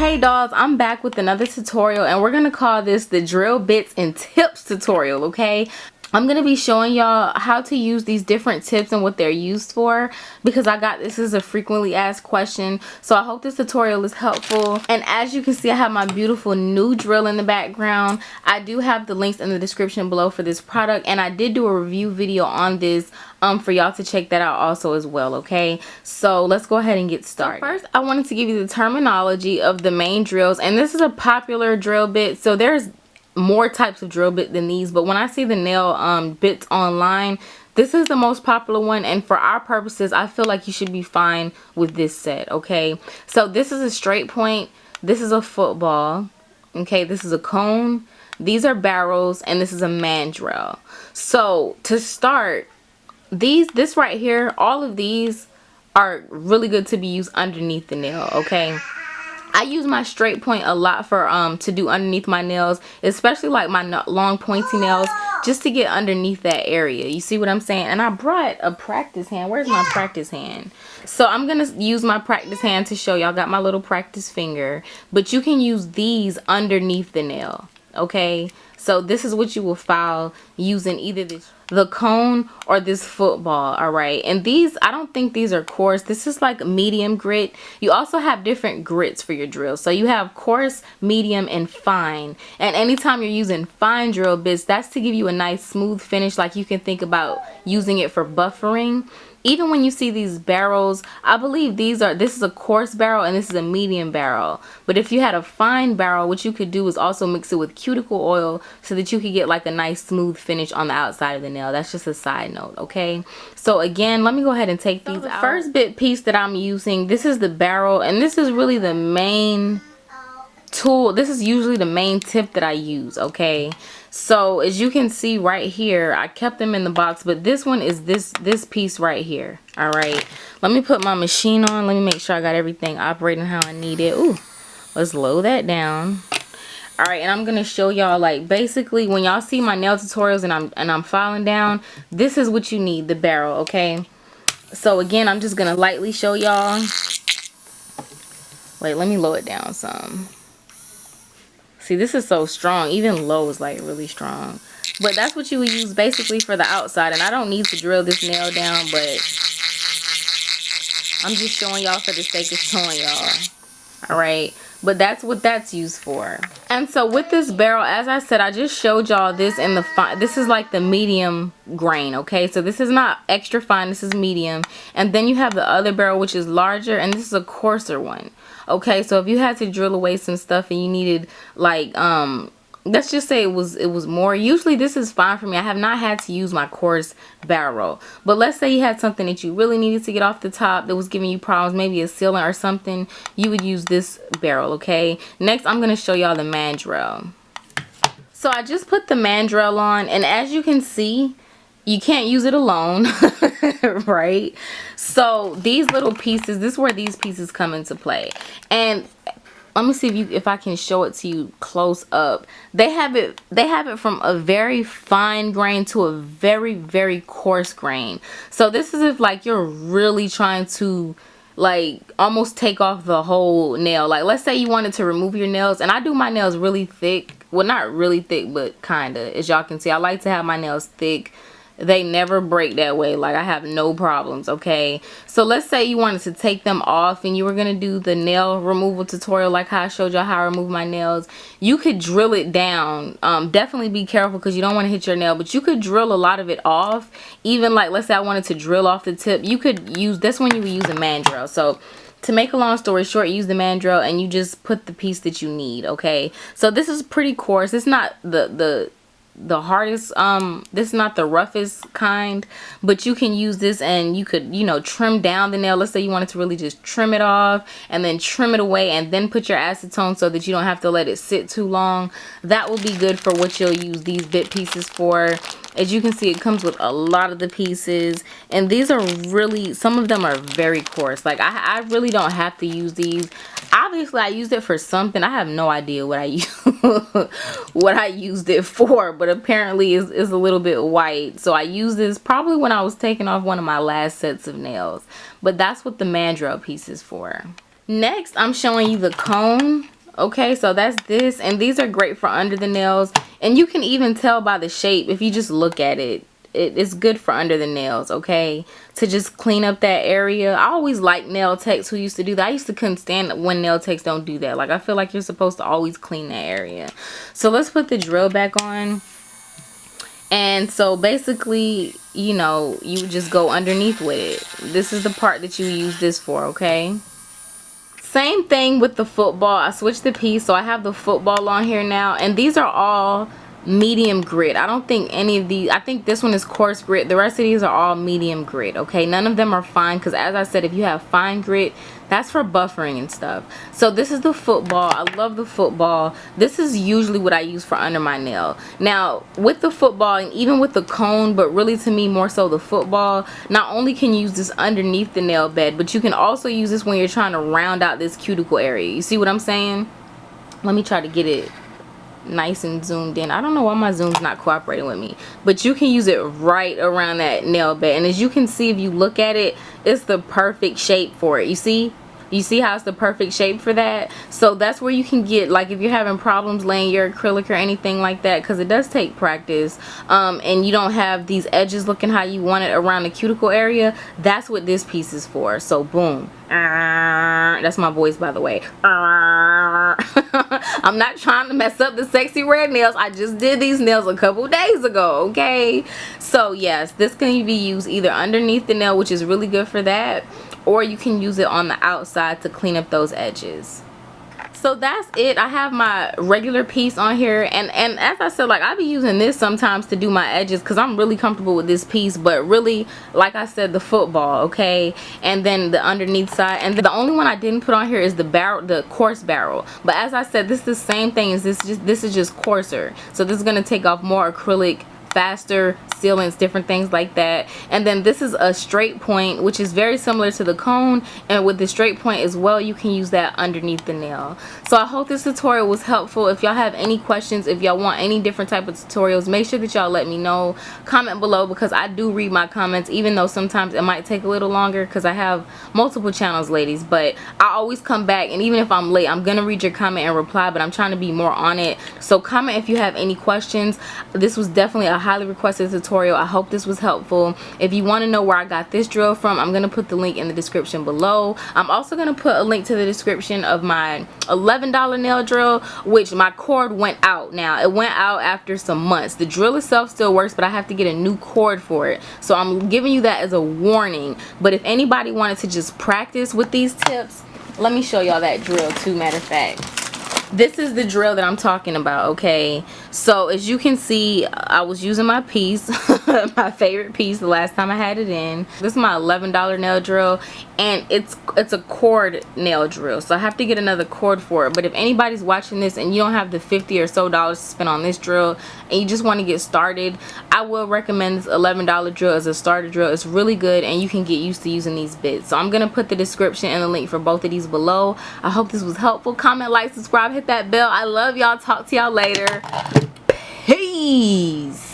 Hey dolls, I'm back with another tutorial, and we're gonna call this the drill bits and tips tutorial. Okay, I'm gonna be showing y'all how to use these different tips and what they're used for, because I got this is a frequently asked question. So I hope this tutorial is helpful. And as you can see, I have my beautiful new drill in the background. I do have the links in the description below for this product, and I did do a review video on this for y'all to check that out also as well. Okay, so let's go ahead and get started. So first, I wanted to give you the terminology of the main drills, and this is a popular drill bit. So there's more types of drill bit than these, but when I see the nail bits online, this is the most popular one, and for our purposes I feel like you should be fine with this set. Okay, so this is a straight point, this is a football, okay, this is a cone, these are barrels, and this is a mandrel. So to start, this right here, all of these are really good to be used underneath the nail. Okay, I use my straight point a lot for to do underneath my nails, especially like my long pointy nails, just to get underneath that area. You see what I'm saying? And I brought a practice hand. Where's my practice hand? So I'm gonna use my practice hand to show y'all. Got my little practice finger, but you can use these underneath the nail. Okay, so this is what you will file using either the cone or this football. All right, and these, I don't think these are coarse. This is like medium grit. You also have different grits for your drill. So you have coarse, medium, and fine. And anytime you're using fine drill bits, that's to give you a nice smooth finish. Like you can think about using it for buffering. Even when you see these barrels, I believe this is a coarse barrel and this is a medium barrel. But if you had a fine barrel, what you could do is also mix it with cuticle oil so that you could get like a nice smooth finish on the outside of the nail. That's just a side note. Okay, so again, let me go ahead and take these out. The first bit piece that I'm using, this is the barrel, and this is really the main tool. This is usually the main tip that I use. Okay, so as you can see right here, I kept them in the box, but this one is this piece right here. All right, let me put my machine on. Let me make sure I got everything operating how I need it. Ooh, let's load that down. All right, and I'm gonna show y'all, like, basically when y'all see my nail tutorials and I'm filing down, this is what you need, the barrel. Okay, so again, I'm just gonna lightly show y'all. Wait, let me lower it down some. See, this is so strong. Even low is like really strong. But that's what you would use basically for the outside. And I don't need to drill this nail down, but I'm just showing y'all for the sake of showing y'all. Alright, but that's what that's used for. And so with this barrel, as I said, I just showed y'all this in the fine. This is like the medium grain. Okay, so this is not extra fine, this is medium. And then you have the other barrel, which is larger, and this is a coarser one. Okay, so if you had to drill away some stuff and you needed, like, let's just say it was more, usually this is fine for me. I have not had to use my coarse barrel, but let's say you had something that you really needed to get off the top that was giving you problems, maybe a sealant or something, you would use this barrel. Okay, next I'm going to show y'all the mandrel. So I just put the mandrel on, and as you can see, you can't use it alone. Right, so these little pieces, this is where these pieces come into play. And let me see if I can show it to you close up. They have it from a very fine grain to a very, very coarse grain. So this is if like you're really trying to like almost take off the whole nail. Like let's say you wanted to remove your nails, and I do my nails really thick. Well, not really thick, but kinda. As y'all can see, I like to have my nails thick. They never break that way. Like I have no problems. Okay, so let's say you wanted to take them off and you were gonna do the nail removal tutorial like how I showed y'all how I remove my nails. You could drill it down. Definitely be careful because you don't want to hit your nail, but you could drill a lot of it off. Even like let's say I wanted to drill off the tip, you could use, that's when you would use a mandrel. So to make a long story short, use the mandrel and you just put the piece that you need. Okay, so this is pretty coarse. It's not the hardest, this is not the roughest kind, but you can use this and you could, you know, trim down the nail. Let's say you wanted to really just trim it off and then trim it away and then put your acetone so that you don't have to let it sit too long. That will be good for what you'll use these bit pieces for. As you can see, it comes with a lot of the pieces, and these are really, some of them are very coarse. Like I really don't have to use these. Obviously I used it for something. I have no idea what I used it for, but apparently is a little bit white. So I used this probably when I was taking off one of my last sets of nails. But that's what the mandrel piece is for. Next, I'm showing you the cone. Okay, so that's this, and these are great for under the nails, and you can even tell by the shape if you just look at it. It's good for under the nails, okay, to just clean up that area. I always like nail techs who used to do that. I used to couldn't stand when nail techs don't do that. Like, I feel like you're supposed to always clean that area. So let's put the drill back on. And so basically, you know, you just go underneath with it. This is the part that you use this for, okay? Same thing with the football. I switched the piece, so I have the football on here now, and these are all medium grit. I don't think any of these, I think this one is coarse grit. The rest of these are all medium grit, okay? None of them are fine, because as I said, if you have fine grit, that's for buffering and stuff. So this is the football. I love the football. This is usually what I use for under my nail. Now with the football, and even with the cone, but really to me more so the football, not only can you use this underneath the nail bed, but you can also use this when you're trying to round out this cuticle area. You see what I'm saying? Let me try to get it nice and zoomed in. I don't know why my zoom's not cooperating with me, but you can use it right around that nail bed, and as you can see, if you look at it, it's the perfect shape for it. You see how it's the perfect shape for that? So that's where you can get, like, if you're having problems laying your acrylic or anything like that, because it does take practice, and you don't have these edges looking how you want it around the cuticle area, that's what this piece is for. So boom. That's my voice, by the way. I'm not trying to mess up the sexy red nails. I just did these nails a couple days ago, okay? So yes, this can be used either underneath the nail, which is really good for that, or you can use it on the outside to clean up those edges. So that's it. I have my regular piece on here, and as I said, like, I be using this sometimes to do my edges because I'm really comfortable with this piece, but really, like I said, the football, okay, and then the underneath side, and the only one I didn't put on here is the barrel, the coarse barrel. But as I said, this is the same thing as this. This is just coarser, so this is going to take off more acrylic faster, sealants, different things like that. And then this is a straight point, which is very similar to the cone, and with the straight point as well, you can use that underneath the nail. So I hope this tutorial was helpful. If y'all have any questions, if y'all want any different type of tutorials, make sure that y'all let me know. Comment below, because I do read my comments, even though sometimes it might take a little longer because I have multiple channels, ladies, but I always come back, and even if I'm late, I'm gonna read your comment and reply, but I'm trying to be more on it. So comment if you have any questions. This was definitely a highly requested tutorial. I hope this was helpful. If you want to know where I got this drill from, I'm going to put the link in the description below. I'm also going to put a link to the description of my $11 nail drill, which my cord went out now. It went out after some months. The drill itself still works, but I have to get a new cord for it. So I'm giving you that as a warning. But if anybody wanted to just practice with these tips, let me show y'all that drill too, matter of fact. This is the drill that I'm talking about, okay? So as you can see, I was using my piece, my favorite piece the last time I had it in. This is my $11 nail drill, and it's a cord nail drill, so I have to get another cord for it. But if anybody's watching this and you don't have the $50 or so to spend on this drill, and you just want to get started, I will recommend this $11 drill as a starter drill. It's really good, and you can get used to using these bits. So I'm gonna put the description and the link for both of these below. I hope this was helpful. Comment, like, subscribe, hit that bell. I love y'all. Talk to y'all later. Peace.